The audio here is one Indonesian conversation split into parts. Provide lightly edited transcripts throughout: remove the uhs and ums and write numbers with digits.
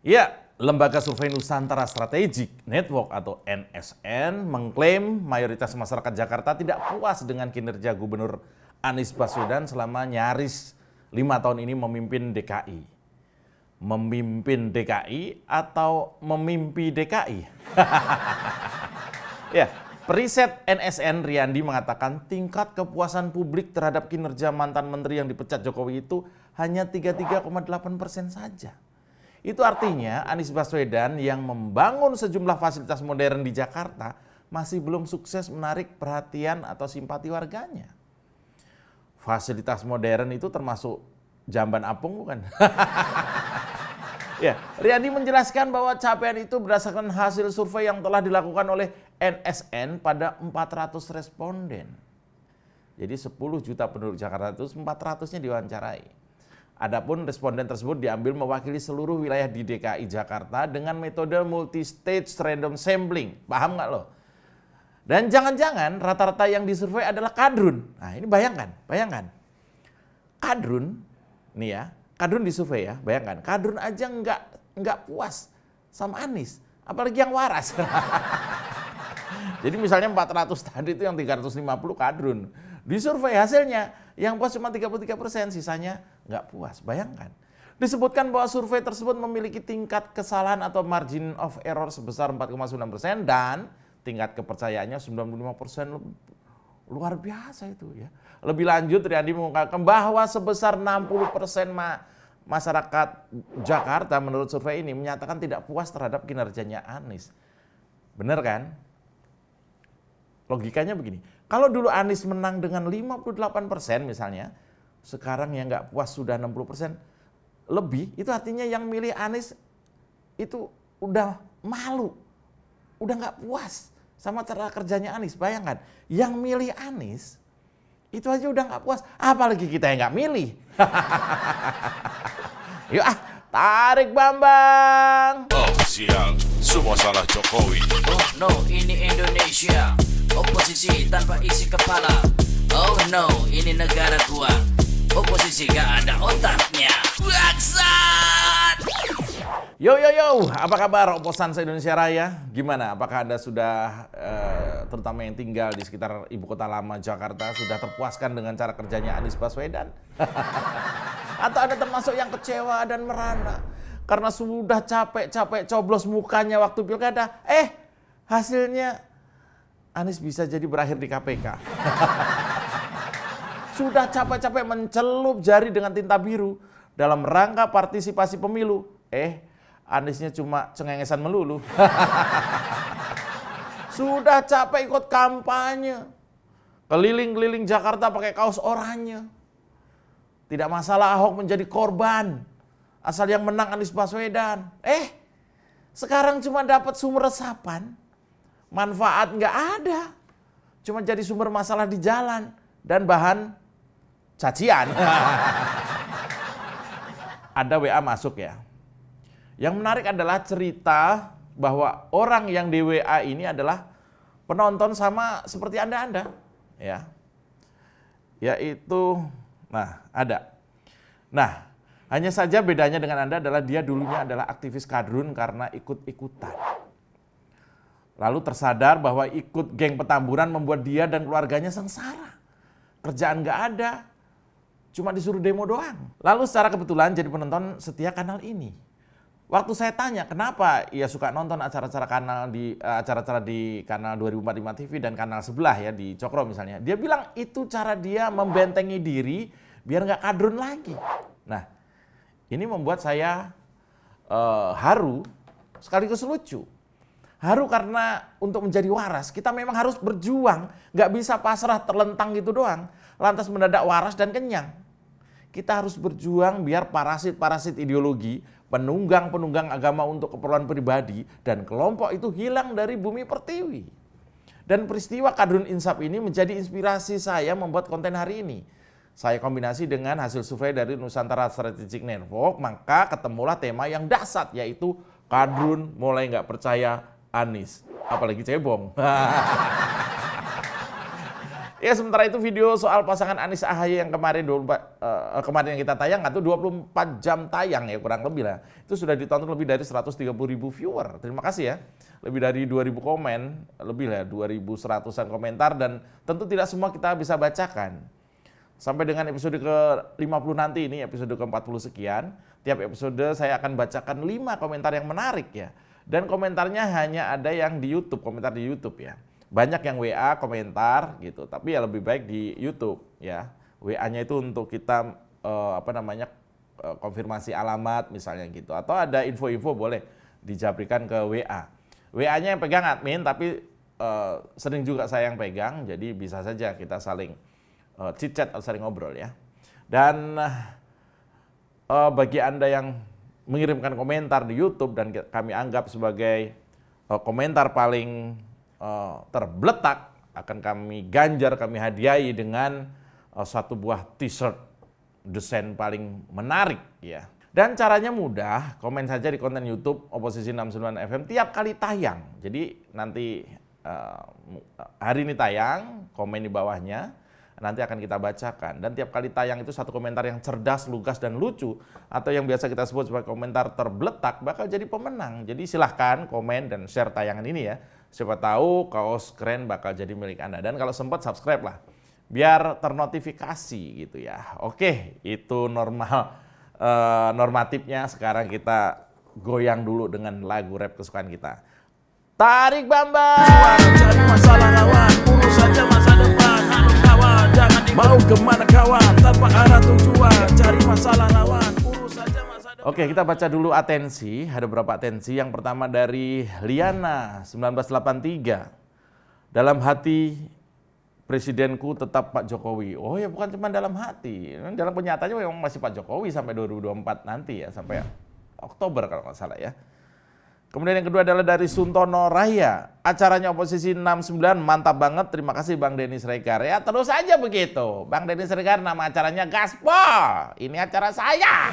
Ya, Lembaga Survei Nusantara Strategic Network atau NSN mengklaim mayoritas masyarakat Jakarta tidak puas dengan kinerja Gubernur Anies Baswedan selama nyaris 5 tahun ini memimpin DKI. Memimpin DKI atau memimpi DKI? Ya, periset NSN Riyandi mengatakan tingkat kepuasan publik terhadap kinerja mantan menteri yang dipecat Jokowi itu hanya 33,8% saja. Itu artinya Anies Baswedan yang membangun sejumlah fasilitas modern di Jakarta masih belum sukses menarik perhatian atau simpati warganya. Fasilitas modern itu termasuk jamban apung bukan? Ya, Riyandi menjelaskan bahwa capaian itu berdasarkan hasil survei yang telah dilakukan oleh NSN pada 400 responden. Jadi 10 juta penduduk Jakarta itu 400-nya diwawancarai. Adapun responden tersebut diambil mewakili seluruh wilayah di DKI Jakarta dengan metode multi-stage random sampling. Paham nggak lo? Dan jangan-jangan rata-rata yang disurvei adalah kadrun. Nah ini bayangkan. Kadrun, nih ya, kadrun disurvei ya, bayangkan. Kadrun aja nggak puas sama Anies, apalagi yang waras. Jadi misalnya 400 tadi itu yang 350 kadrun. Disurvei hasilnya yang puas cuma 33%, sisanya nggak puas. Bayangkan. Disebutkan bahwa survei tersebut memiliki tingkat kesalahan atau margin of error sebesar 4,9% dan tingkat kepercayaannya 95%. Luar biasa itu ya. Lebih lanjut Riyandi mengungkapkan bahwa sebesar 60% masyarakat Jakarta menurut survei ini menyatakan tidak puas terhadap kinerjanya Anies. Benar kan? Logikanya begini, kalau dulu Anies menang dengan 58% misalnya, sekarang yang nggak puas sudah 60% lebih, itu artinya yang milih Anies itu udah malu, udah nggak puas sama cara kerjanya Anies. Bayangkan, yang milih Anies itu aja udah nggak puas, apalagi kita yang nggak milih. Yuk tarik Bambang. Oh sial, semua salah Jokowi. Oh no, ini Indonesia. Oposisi tanpa isi kepala. Oh no, ini negara gua. Oposisi gak ada otaknya. Bangsat! Yo, apa kabar oposan se-Indonesia Raya? Gimana? Apakah Anda sudah, terutama yang tinggal di sekitar ibu kota lama Jakarta, sudah terpuaskan dengan cara kerjanya Anies Baswedan? Atau Anda termasuk yang kecewa dan merana? Karena sudah capek-capek coblos mukanya waktu pilkada, hasilnya Anies bisa jadi berakhir di KPK. Sudah capek-capek mencelup jari dengan tinta biru dalam rangka partisipasi pemilu. Aniesnya cuma cengengesan melulu. Sudah capek ikut kampanye. Keliling-keliling Jakarta pakai kaos oranye. Tidak masalah Ahok menjadi korban. Asal yang menang Anies Baswedan. Sekarang cuma dapat sumber resapan. Manfaat nggak ada, cuma jadi sumber masalah di jalan dan bahan cacian. Ada WA masuk ya. Yang menarik adalah cerita bahwa orang yang di WA ini adalah penonton sama seperti Anda, ya. Yaitu, ada. Hanya saja bedanya dengan Anda adalah dia dulunya adalah aktivis kadrun karena ikut-ikutan. Lalu tersadar bahwa ikut geng Petamburan membuat dia dan keluarganya sengsara. Kerjaan gak ada, cuma disuruh demo doang. Lalu secara kebetulan jadi penonton setia kanal ini. Waktu saya tanya kenapa ia suka nonton acara-acara di kanal 2045 TV dan kanal sebelah ya di Cokro misalnya. Dia bilang itu cara dia membentengi diri biar gak kadrun lagi. Nah, ini membuat saya haru sekaligus lucu. Haru karena untuk menjadi waras, kita memang harus berjuang. Gak bisa pasrah terlentang gitu doang. Lantas mendadak waras dan kenyang. Kita harus berjuang biar parasit-parasit ideologi, penunggang-penunggang agama untuk keperluan pribadi, dan kelompok itu hilang dari bumi pertiwi. Dan peristiwa Kadrun Insaf ini menjadi inspirasi saya membuat konten hari ini. Saya kombinasi dengan hasil survei dari Nusantara Strategic Network, maka ketemulah tema yang dahsyat, yaitu Kadrun mulai gak percaya Anies, apalagi cebong. Ya sementara itu video soal pasangan Anies Ahaye yang kemarin kemarin yang kita tayang itu 24 jam tayang ya kurang lebih lah. Itu sudah ditonton lebih dari 130.000 viewer. Terima kasih ya. Lebih dari 2.000 komen, lebih lah 2.100-an komentar dan tentu tidak semua kita bisa bacakan. Sampai dengan episode ke-50 nanti ini episode ke-40 sekian, tiap episode saya akan bacakan 5 komentar yang menarik ya. Dan komentarnya hanya ada yang di YouTube, komentar di YouTube ya. Banyak yang WA komentar gitu, tapi ya lebih baik di YouTube ya. WA-nya itu untuk kita konfirmasi alamat misalnya gitu, atau ada info-info boleh dijabrikan ke WA. WA-nya yang pegang admin, tapi sering juga saya yang pegang, jadi bisa saja kita saling chit-chat atau saling ngobrol ya. Dan bagi Anda yang mengirimkan komentar di YouTube dan kami anggap sebagai komentar paling terbeletak, akan kami ganjar, kami hadiahi dengan satu buah t-shirt desain paling menarik ya. Dan caranya mudah, komen saja di konten YouTube Oposisi 69 FM tiap kali tayang. Jadi nanti hari ini tayang, komen di bawahnya, nanti akan kita bacakan. Dan tiap kali tayang itu satu komentar yang cerdas, lugas, dan lucu, atau yang biasa kita sebut sebagai komentar terbeletak, bakal jadi pemenang. Jadi silahkan komen dan share tayangan ini ya. Siapa tahu kaos keren bakal jadi milik Anda. Dan kalau sempat subscribe lah, biar ternotifikasi gitu ya. Oke, itu normatifnya. Sekarang kita goyang dulu dengan lagu rap kesukaan kita. Tarik Bambang! Cari masalah lawan, urus saja masa depan. Halo kawan, jangan mau kemana kawan, tanpa arah tujuan. Cari masalah lawan, urus saja masa depan. Oke, kita baca dulu atensi. Ada beberapa atensi. Yang pertama dari Liana 1983. Dalam hati presidenku tetap Pak Jokowi. Oh ya, bukan cuma dalam hati. Dalam kenyataannya memang masih Pak Jokowi sampai 2024 nanti ya, sampai Oktober kalau nggak salah ya. Kemudian yang kedua adalah dari Suntono Raya. Acaranya Oposisi 69 mantap banget. Terima kasih Bang Denny Sregar. Ya terus aja begitu. Bang Denny Sregar nama acaranya Gaspol. Ini acara saya.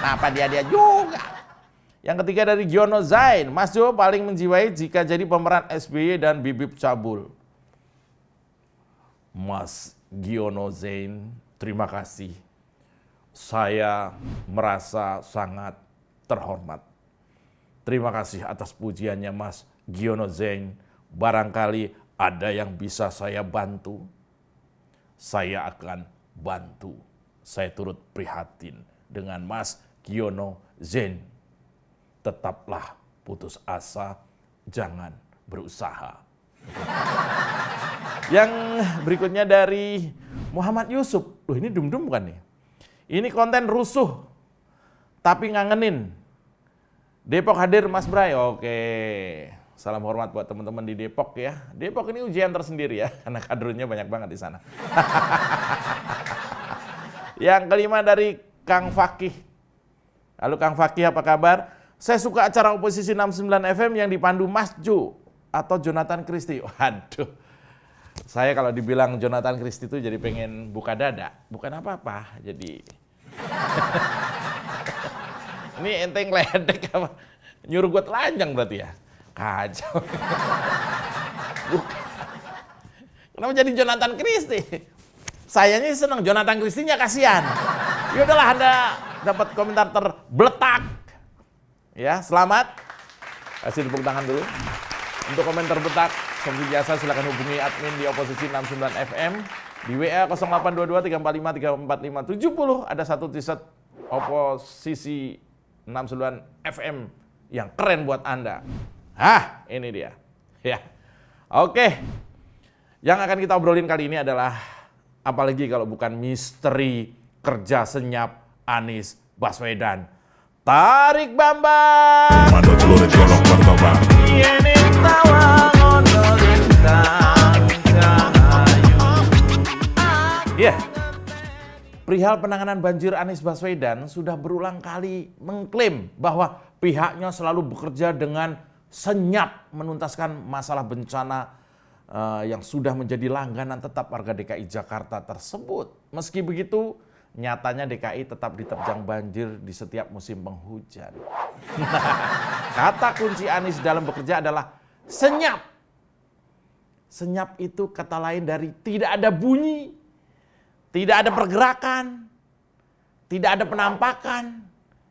Kenapa dia juga? Yang ketiga dari Giono Zain. Mas Jo paling menjiwai jika jadi pemeran SBY dan Bibip Cabul. Mas Giono Zain, terima kasih. Saya merasa sangat terhormat. Terima kasih atas pujiannya Mas Giono Zain. Barangkali ada yang bisa saya bantu. Saya akan bantu. Saya turut prihatin dengan Mas Giono Zain. Tetaplah putus asa, jangan berusaha. Yang berikutnya dari Muhammad Yusuf. Loh ini dum-dum bukan nih? Ini konten rusuh, tapi ngangenin. Depok hadir Mas Bray. Oke, salam hormat buat teman-teman di Depok ya. Depok ini ujian tersendiri ya, karena kadernya banyak banget di sana. Yang kelima dari Kang Fakih. Halo Kang Fakih, apa kabar? Saya suka acara Oposisi 69 FM yang dipandu Mas Jo atau Jonathan Christie. Waduh, saya kalau dibilang Jonathan Christie itu jadi pengen buka dada. Bukan apa-apa, jadi... Ini enteng ledek apa? Nyuruh gue telanjang berarti ya? Kacau. Kenapa jadi Jonathan Christie? Sayanya senang, Jonathan Christie-nya kasihan. Ya udahlah, Anda dapat komentar terbeletak. Ya, selamat. Kasih tepuk tangan dulu. Untuk komentar betak, seperti biasa silakan hubungi admin di Oposisi 69 FM di WA 0822 345 345 70. Ada satu t-shirt Oposisi 69 FM yang keren buat Anda. Hah, ini dia. Ya. Oke. Yang akan kita obrolin kali ini adalah apalagi kalau bukan misteri kerja senyap Anies Baswedan. Tarik Bambang. Mando telur colok martabak. Ini tawa ngonorin Ya, perihal penanganan banjir Anies Baswedan sudah berulang kali mengklaim bahwa pihaknya selalu bekerja dengan senyap menuntaskan masalah bencana yang sudah menjadi langganan tetap warga DKI Jakarta tersebut. Meski begitu, nyatanya DKI tetap diterjang banjir di setiap musim penghujan. Kata kunci Anies dalam bekerja adalah senyap. Senyap itu kata lain dari tidak ada bunyi, tidak ada pergerakan, tidak ada penampakan.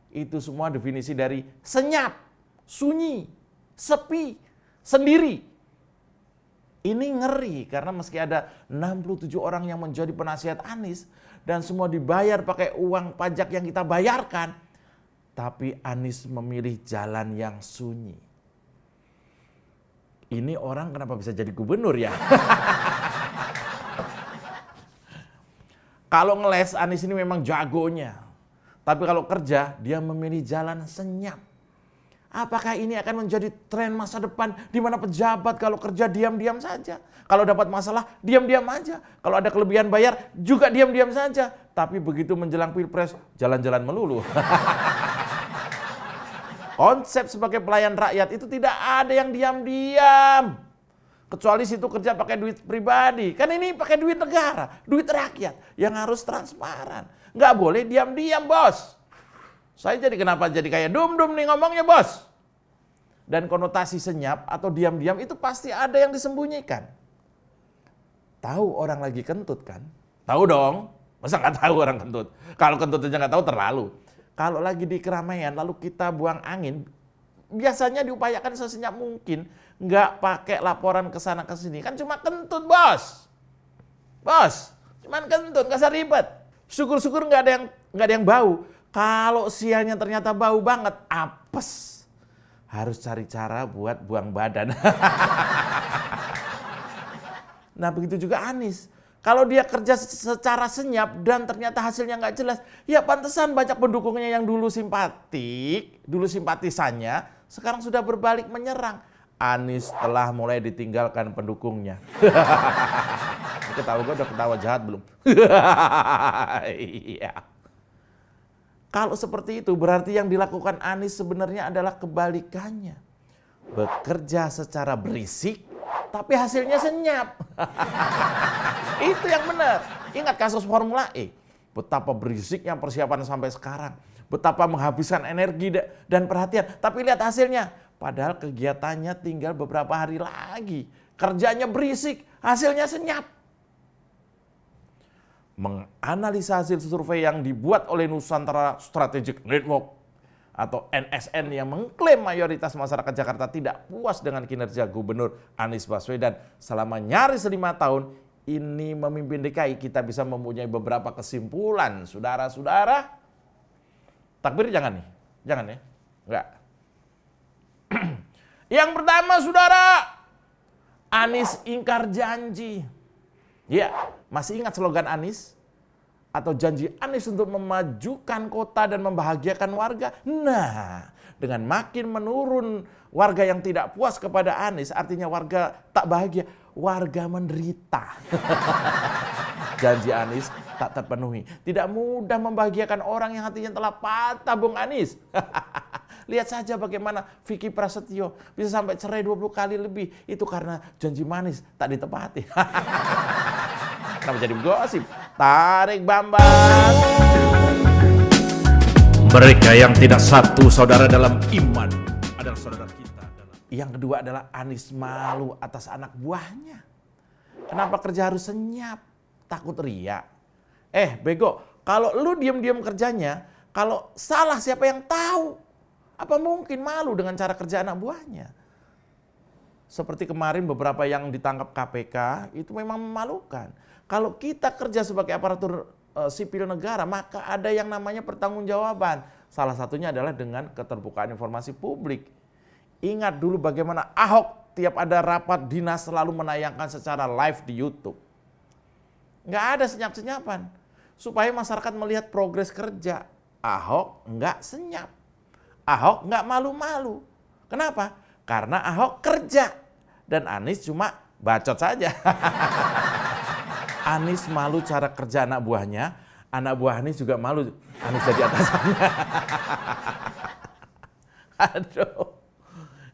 Itu semua definisi dari senyap, sunyi, sepi, sendiri. Ini ngeri karena meski ada 67 orang yang menjadi penasihat Anies dan semua dibayar pakai uang pajak yang kita bayarkan, tapi Anies memilih jalan yang sunyi. Ini orang kenapa bisa jadi gubernur ya? Kalau ngeles Anies ini memang jagonya. Tapi kalau kerja dia memilih jalan senyap. Apakah ini akan menjadi tren masa depan di mana pejabat kalau kerja diam-diam saja. Kalau dapat masalah diam-diam aja. Kalau ada kelebihan bayar juga diam-diam saja. Tapi begitu menjelang Pilpres jalan-jalan melulu. Konsep sebagai pelayan rakyat itu tidak ada yang diam-diam. Kecuali situ kerja pakai duit pribadi. Kan ini pakai duit negara, duit rakyat yang harus transparan. Nggak boleh diam-diam, bos. Saya jadi kenapa jadi kayak dum-dum nih ngomongnya, bos. Dan konotasi senyap atau diam-diam itu pasti ada yang disembunyikan. Tahu orang lagi kentut kan? Tahu dong. Masa nggak tahu orang kentut? Kalau kentut aja nggak tahu terlalu. Kalau lagi di keramaian lalu kita buang angin, biasanya diupayakan sesenyap mungkin, nggak pakai laporan ke sana ke sini. Kan cuma kentut, bos. Bos, cuman kentut, nggak usah ribet. Syukur-syukur nggak ada yang bau. Kalau sialnya ternyata bau banget, apes. Harus cari cara buat buang badan. Nah begitu juga Anies. Kalau dia kerja secara senyap dan ternyata hasilnya nggak jelas, ya pantesan banyak pendukungnya yang dulu simpatik, dulu simpatisannya, sekarang sudah berbalik menyerang. Anies telah mulai ditinggalkan pendukungnya. Ketawa gue udah ketawa jahat belum? Iya. Kalau seperti itu berarti yang dilakukan Anies sebenarnya adalah kebalikannya. Bekerja secara berisik, tapi hasilnya senyap. Itu yang benar. Ingat kasus Formula E. Betapa berisiknya persiapan sampai sekarang. Betapa menghabiskan energi dan perhatian. Tapi lihat hasilnya. Padahal kegiatannya tinggal beberapa hari lagi. Kerjanya berisik, hasilnya senyap. Menganalisa hasil survei yang dibuat oleh Nusantara Strategic Network atau NSN yang mengklaim mayoritas masyarakat Jakarta tidak puas dengan kinerja Gubernur Anies Baswedan selama nyaris 5 tahun ini memimpin DKI, kita bisa mempunyai beberapa kesimpulan, saudara-saudara. Takbir jangan nih, jangan ya, enggak. Yang pertama, saudara, Anies ingkar janji. Ya, masih ingat slogan Anies? Atau janji Anies untuk memajukan kota dan membahagiakan warga? Nah, dengan makin menurun warga yang tidak puas kepada Anies, artinya warga tak bahagia, warga menderita. Janji Anies tak terpenuhi. Tidak mudah membahagiakan orang yang hatinya telah patah, Bung Anies. Lihat saja bagaimana Vicky Prasetyo bisa sampai cerai 20 kali lebih. Itu karena janji manis tak ditepati. Kenapa jadi gosip? Tarik Bambang. Mereka yang tidak satu saudara dalam iman adalah saudara kita. Yang kedua adalah Anies malu atas anak buahnya. Kenapa kerja harus senyap? Takut riak. Bego, kalau lu diam-diam kerjanya, kalau salah siapa yang tahu? Apa mungkin malu dengan cara kerja anak buahnya? Seperti kemarin beberapa yang ditangkap KPK, itu memang memalukan. Kalau kita kerja sebagai aparatur sipil negara, maka ada yang namanya pertanggungjawaban. Salah satunya adalah dengan keterbukaan informasi publik. Ingat dulu bagaimana Ahok tiap ada rapat dinas selalu menayangkan secara live di YouTube. Nggak ada senyap-senyapan. Supaya masyarakat melihat progres kerja. Ahok nggak senyap. Ahok nggak malu-malu. Kenapa? Karena Ahok kerja. Dan Anies cuma bacot saja. Anies malu cara kerja anak buahnya. Anak buah Anies juga malu Anies jadi atasannya. Aduh.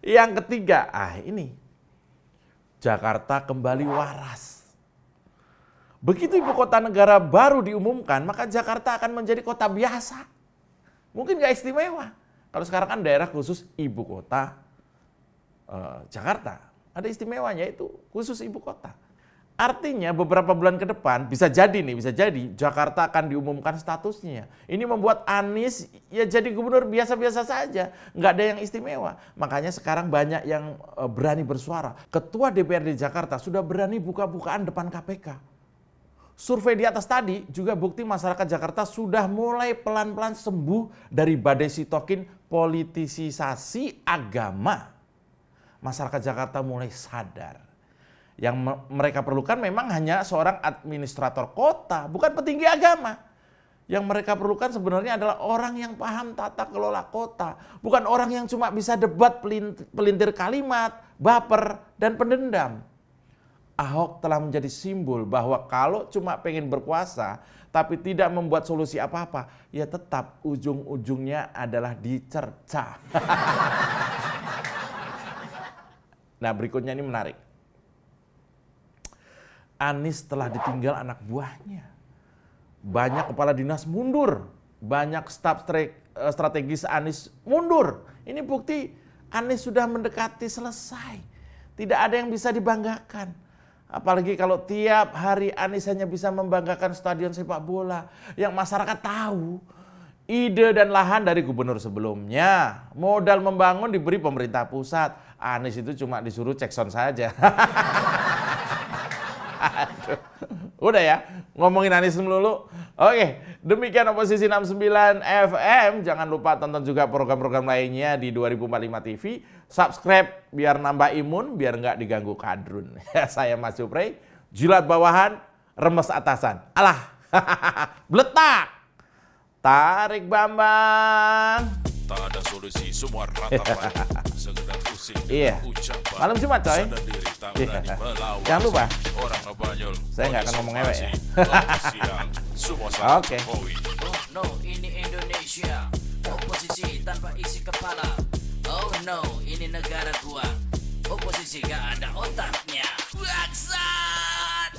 Yang ketiga, ini. Jakarta kembali waras. Begitu ibu kota negara baru diumumkan, maka Jakarta akan menjadi kota biasa. Mungkin gak istimewa. Kalau sekarang kan daerah khusus ibu kota Jakarta. Ada istimewanya, itu khusus ibu kota. Artinya beberapa bulan ke depan bisa jadi Jakarta akan diumumkan statusnya. Ini membuat Anies ya jadi gubernur biasa-biasa saja, nggak ada yang istimewa. Makanya sekarang banyak yang berani bersuara. Ketua DPRD Jakarta sudah berani buka-bukaan depan KPK. Survei di atas tadi juga bukti masyarakat Jakarta sudah mulai pelan-pelan sembuh dari badai sitokin politisasi agama. Masyarakat Jakarta mulai sadar. Yang mereka perlukan memang hanya seorang administrator kota, bukan petinggi agama. Yang mereka perlukan sebenarnya adalah orang yang paham tata kelola kota. Bukan orang yang cuma bisa debat pelintir kalimat, baper, dan pendendam. Ahok telah menjadi simbol bahwa kalau cuma pengen berkuasa, tapi tidak membuat solusi apa-apa, ya tetap ujung-ujungnya adalah dicerca. Nah, berikutnya ini menarik. Anies telah ditinggal anak buahnya. Banyak kepala dinas mundur. Banyak staf strategis Anies mundur. Ini bukti Anies sudah mendekati selesai. Tidak ada yang bisa dibanggakan. Apalagi kalau tiap hari Anies hanya bisa membanggakan stadion sepak bola. Yang masyarakat tahu ide dan lahan dari gubernur sebelumnya. Modal membangun diberi pemerintah pusat. Anies itu cuma disuruh cek sound saja. Aduh. Udah ya, ngomongin Anies melulu. Oke, demikian Oposisi 69 FM. Jangan lupa tonton juga program-program lainnya di 2045 TV. Subscribe biar nambah imun, biar nggak diganggu kadrun. Saya Mas Supray, jilat bawahan, remes atasan. Alah, bletak. Tarik Bambang. Tak ada solusi, semua rata-rata. Sekedar pusing Iya. dengan ucapan. Malam Jumat, coy. Sadar diri, tak Iya. berani melawan. Jangan lupa. Orang Abanyol. Saya nggak akan ngomong ewek ya. Siang, semua salah Oke. Jokowi. Oh no, ini Indonesia. Oposisi tanpa isi kepala. Oh no, ini negara gua. Oposisi gak ada otaknya. Bangsat!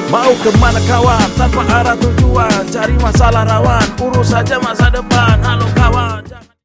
Mau kemana kawan, tanpa arah tujuan, cari masalah rawan, urus saja masa depan. Halo